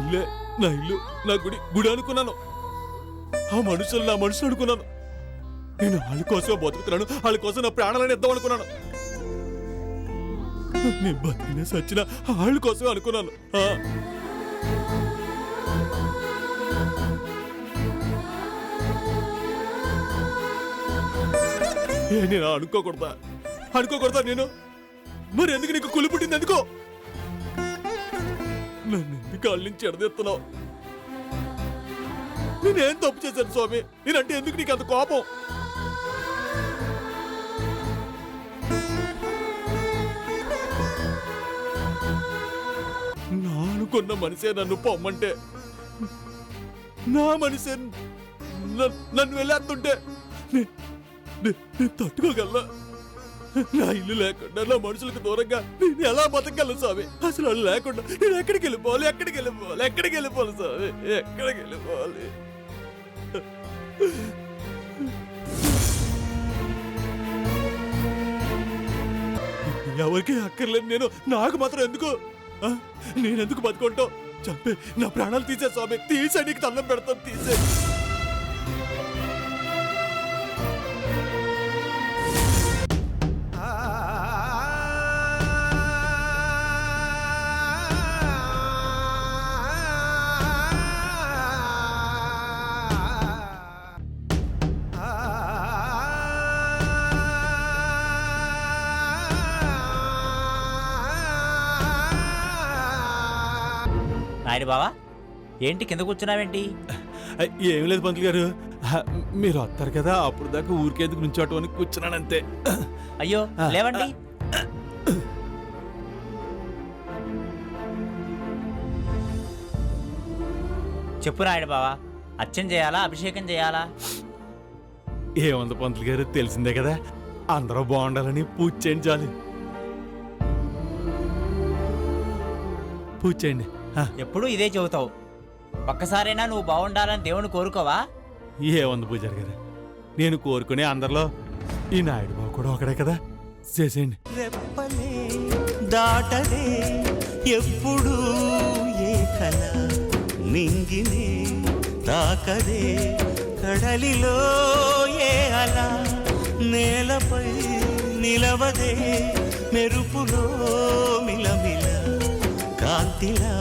ఇల్లే నా ఇల్లు, నా గుడి అనుకున్నాను. ఆ మనుషులు నా మనుషులు అనుకున్నాను. నేను వాళ్ళ కోసమే బతుకుతున్నాను, వాళ్ళ కోసం నా ప్రాణాలను ఇద్దాం అనుకున్నాను. నేను బతికినా సచ్చినా వాళ్ళ కోసమే అనుకున్నాను. నేను అనుకోకూడదా నేను? మరి ఎందుకు నీకు కులి పుట్టింది? ఎందుకో నన్ను ఎందుకు వాళ్ళ నుంచి ఎడదెత్తున్నావు? నేనేం తప్పు చేశాను స్వామి? నేనంటే ఎందుకు నీకు అంత కోపం? నా అనుకున్న మనిషే నన్ను పొమ్మంటే, నా మనిషే నన్ను వెళ్ళేస్తుంటే నేను తట్టుకోగలనా? నా ఇల్లు లేకుండా, నా మనుషులకు దూరంగా నేను ఎలా బతకగలను స్వామి? అసలు వాళ్ళు లేకుండా నేను ఎక్కడికి వెళ్ళిపోవాలి స్వామి? ఎక్కడికి వెళ్ళిపోవాలి? ఎవరికి అక్కర్లేదు నేను, నాకు మాత్రం ఎందుకు? నేనెందుకు బతుకుంటావు? చంపే, నా ప్రాణాలు తీసే స్వామి, తీసే, నీకు దండం పెడతాను, తీసే. నాయుడు బావా, ఏంటి కింద కూర్చున్నావేంటి? ఏమి లేదు పంతులు గారు, మీరు వస్తారు కదా, అప్పుడు దాకా ఊరికేందుకు నుంచోటం అని కూర్చున్నాను అంతే. అయ్యో లేవండి. చెప్పు నాయుడు బావా, అర్చన చేయాలా, అభిషేకం చేయాలా? ఏముంది పంతులు గారు, తెలిసిందే కదా, అందరూ బాగుండాలని పూజ చేయించాలి. పూజ చేయండి. ఎప్పుడు ఇదే చెబుతావు, ఒక్కసారైనా నువ్వు బాగుండాలని దేవుని కోరుకోవా? ఏముంది పూజారి గారు, నేను కోరుకునే అందరిలో ఈ నాయుడు బాబు కూడా ఒకడే కదా, చేసేయండి. రెప్పలే దాటదే ఎప్పుడు ఏ కల, నింగినే తాకదే కడలిలో ఏ అల, నేలపై నిలవదే మెరుపులో మిలమిల, కాంతిలా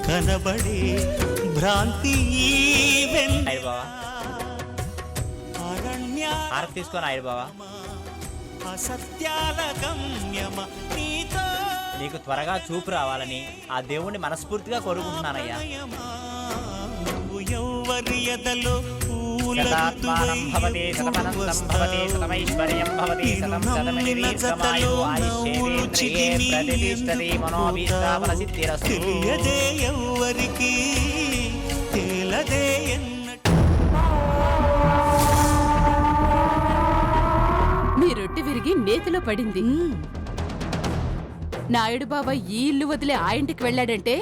కనబడే భ్రాంతి హారతి తీసుకో నాయుడు బావా. అసత్యాల గమ్యమ నీతో, నీకు త్వరగా చూపు రావాలని ఆ దేవుణ్ణి మనస్ఫూర్తిగా కోరుకుంటున్నానయ్యా. ఎవరి ఎదలో శతాత్మానం భవతి శతమనంతం భవతి శతమైశ్వర్యం భవతి శతం శతమినిరీక్షమాయు ఆయుష్యేంద్రియే ప్రతిష్ఠతి మనోభీష్టాఫల సిద్ధిరస్తు. తెలియదే ఎవరికి తేలదే మీ రొట్టె విరిగి నేతిలో పడింది. నాయుడు బాబా ఈ ఇల్లు వదిలే ఆ ఇంటికి వెళ్ళాడంటే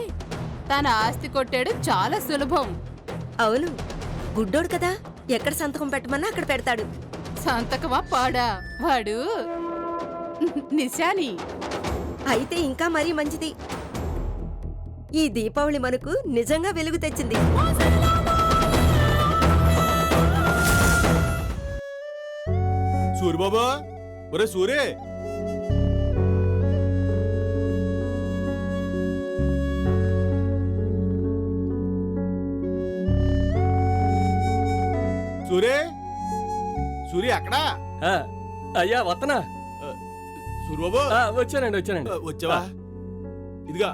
తన ఆస్తి కొట్టాడు చాలా సులభం. అవును, గుడ్డోడు కదా, ఎక్కడ సంతకం పెట్టమన్నా అక్కడ పెడతాడు. సంతకమా పాడా, వాడు నిశాని. అయితే ఇంకా మరీ మంచిది, ఈ దీపావళి మనకు నిజంగా వెలుగు తెచ్చింది. సూరిబాబా, ఒరే సూరే, సూరి అక్కడా? అయ్యా వత్తనా? సూరిబాబు వచ్చానండి. వచ్చావా? ఇదిగా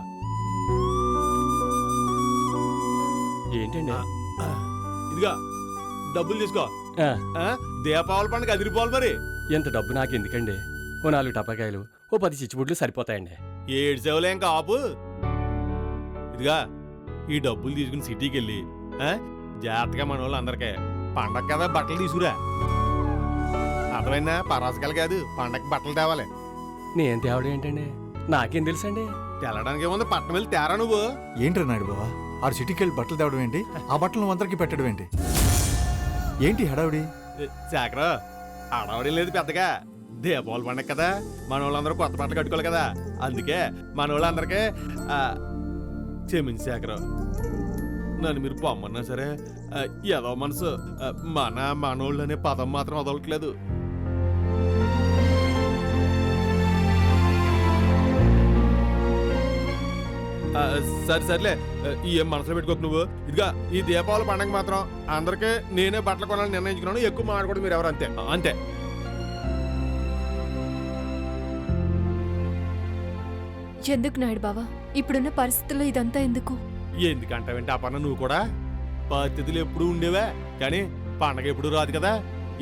ఏంటండి? ఇదిగా డబ్బులు తీసుకో. దీపావళి పండుగ అదిరిపోవాలి మరి. ఎంత డబ్బు నాకు ఎందుకండి? ఓ 4 టపాకాయలు, ఓ 10 చిచ్చుబుడ్లు సరిపోతాయండి. 7 సేవలేం కాపు. ఇదిగా ఈ డబ్బులు తీసుకుని సిటీకి వెళ్ళి జాగ్రత్తగా మన వాళ్ళు అందరికీ పండగ కదా బట్టలు తీసుకురా. అర్థమైనా? పరాసకాలు కాదు, పండగకి బట్టలు తేవాలి. నేను తేవడం ఏంటండి? నాకేం తెలుసండి? తెల్లడానికి ఏముంది, పట్టణం వెళ్ళి తేరా నువ్వు. ఏంటి నాయుడు బావా, ఆ సిటీకి వెళ్ళి బట్టలు తేవడం ఏంటి? ఆ బట్టలు నువ్వు అందరికి పెట్టడం ఏంటి? ఏంటి హడావిడి? శాఖర హడావిడి లేదు పెద్దగా. దీపావళి పండగ కదా, మన వాళ్ళందరూ కొత్త బట్టలు కట్టుకోవాలి కదా, అందుకే మన వాళ్ళందరికీ క్షమించి శాఖర. నన్ను మీరు పొమ్మన్నా సరే ఏదో మనసు మనోళ్ళు అనే పదం మాత్రం వదలట్లేదు. సర్లే ఏం మనసులో పెట్టుకోకు నువ్వు. ఇదిగా ఈ దీపావళి పండగ మాత్రం అందరికీ నేనే బట్టలు కొనాలని నిర్ణయించుకున్నాను. ఎక్కువ మాట్లాడకూడదు మీరు ఎవరు, అంతే అంతే. ఎందుకు నాయుడు బావా, ఇప్పుడున్న పరిస్థితుల్లో ఇదంతా ఎందుకు? ఎందుకంటావేంటి ఆ పన్న, నువ్వు కూడా పరిస్థితులు ఎప్పుడు ఉండేవే కానీ పండగ ఎప్పుడు రాదు కదా,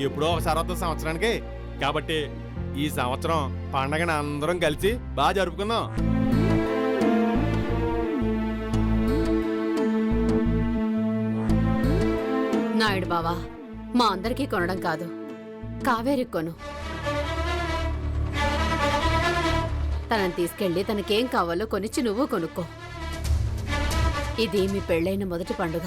ఎప్పుడో ఒకసారి వద్ద సంవత్సరానికి. కాబట్టి ఈ సంవత్సరం పండగని అందరం కలిసి బాగా జరుపుకుందాం. నాయుడు బావా, మా అందరికీ కొనడం కాదు, కావేరికి కొను. తనని తీసుకెళ్లి తనకేం కావాలో కొనిచ్చి నువ్వు కొనుక్కో. ఇది మీ పెళ్ళైన మొదటి పండుగ.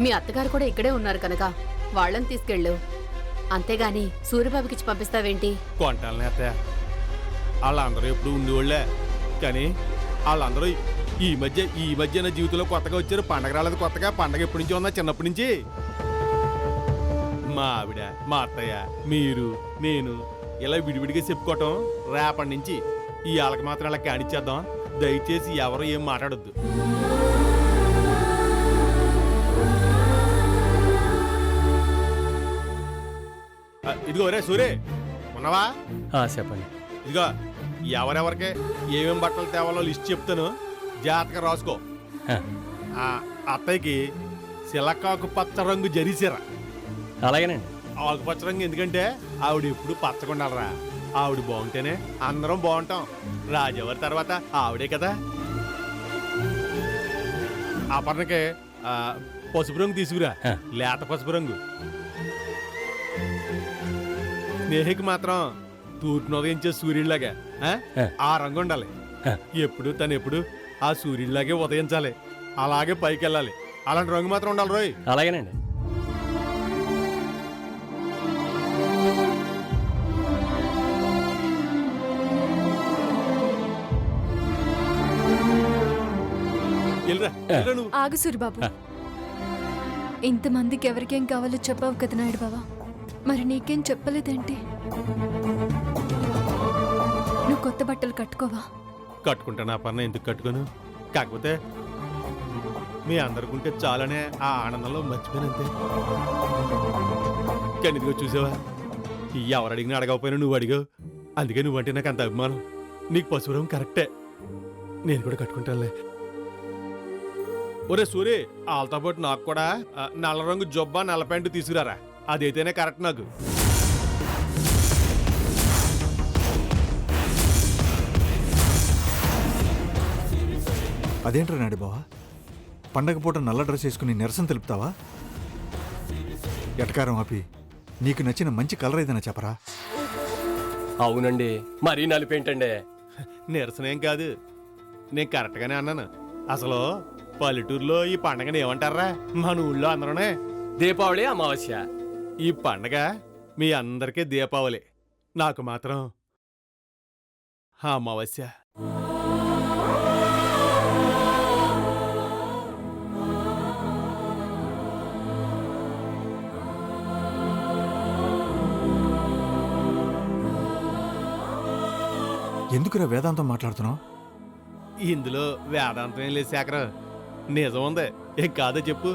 మీ అత్తగారు కూడా ఇక్కడే ఉన్నారు కనుక వాళ్ళని తీసుకెళ్ళు. అంతేగాని సూర్యబాబుకిచ్చి పంపిస్తావేంటి? కొంటాలనే అత్తయ్య, వాళ్ళందరూ ఎప్పుడు ఉండేవాళ్లే కానీ వాళ్ళందరూ ఈ మధ్య నా జీవితంలో కొత్తగా వచ్చారు. పండగ రాలేదు కొత్తగా, పండగ ఎప్పటి నుంచి ఉందా, చిన్నప్పటి నుంచి. మా ఆవిడ, మా అత్తయ్య, మీరు, నేను ఇలా విడివిడిగా చెప్పుకోవటం రేపటి నుంచి ఈ వాళ్ళకి మాత్రం అలా కానిచ్చేద్దాం. దయచేసి ఎవరు ఏం మాట్లాడొద్దు. ఇదిగో రే సూరే, ఉన్నావా? చెప్పండి. ఇదిగో ఎవరెవరికి ఏమేం బట్టలు తేవాలో లిస్ట్ చెప్తాను, జాగ్రత్తగా రాసుకో. అత్తయ్యకి సిలకాకు పచ్చ రంగు జరీసీర. అలాగేనండి. ఆకుపచ్చ రంగు ఎందుకంటే ఆవిడ ఎప్పుడు పచ్చకుండాలరా. ఆవిడ బాగుంటేనే అందరం బాగుంటాం. రాజెవరి తర్వాత ఆవిడే కదా. అపర్ణకి పసుపు రంగు తీసుకురా, లేత పసుపు రంగు. స్నేహికి మాత్రం తూర్పును ఉదయించే సూర్యుడిలాగా ఆ రంగు ఉండాలి. తను ఎప్పుడు ఆ సూర్యుడిలాగే ఉదయించాలి, అలాగే పైకి వెళ్ళాలి. అలాంటి రంగు మాత్రం ఉండాలి రోయ్. అలాగేనండి. ఆగు సూరిబాబు, ఇంతమందికి ఎవరికేం కావాలో చెప్పావు కదా నాయుడు బావా, మరి నీకేం చెప్పలేదేంటి? నువ్వు కొత్త బట్టలు కట్టుకోవా? కట్టుకుంటా, నా పన్న ఎందుకు కట్టుకోను. కాకపోతే మీ అందరికుంటే చాలనే ఆ ఆనందంలో మర్చిపోయినంతే. కానీ ఇదిగో చూసావా, ఎవరు అడిగినా అడగకపోయినా నువ్వు అడిగావు. అందుకే నువ్వంటే నాకు అంత అభిమానం. నీకు పసుపు రంగు కరెక్టే, నేను కూడా కట్టుకుంటానులే. ఒరే సూరి, వాళ్ళతో పాటు నాకు కూడా నల్ల రంగు జొబ్బా నల్ల ప్యాంటు తీసుకురారా, అదైతేనే కరెక్ట్ నాకు. అదేంట్రా నాయుడు బావా, పండగ పూట నల్ల డ్రెస్ వేసుకుని నిరసన తెలుపుతావా? ఎటకారం ఆపి నీకు నచ్చిన మంచి కలర్ ఏదైనా చెప్పరా? అవునండి, మరీ నలిపేంటండి. నిరసనేం కాదు, నేను కరెక్ట్గానే అన్నాను. అసలు పల్లెటూరులో ఈ పండగని ఏమంటారా? మన ఊళ్ళో అందరూనే దీపావళి, అమావాస్య. ఈ పండగ మీ అందరికీ దీపావళి, నాకు మాత్రం అమావాస్య. ఎందుకురా వేదాంతం మాట్లాడుతున్నావు? ఇందులో వేదాంతం ఏం లేదు శేఖర్, నిజం ఉంది. ఏం కాదో చెప్పు.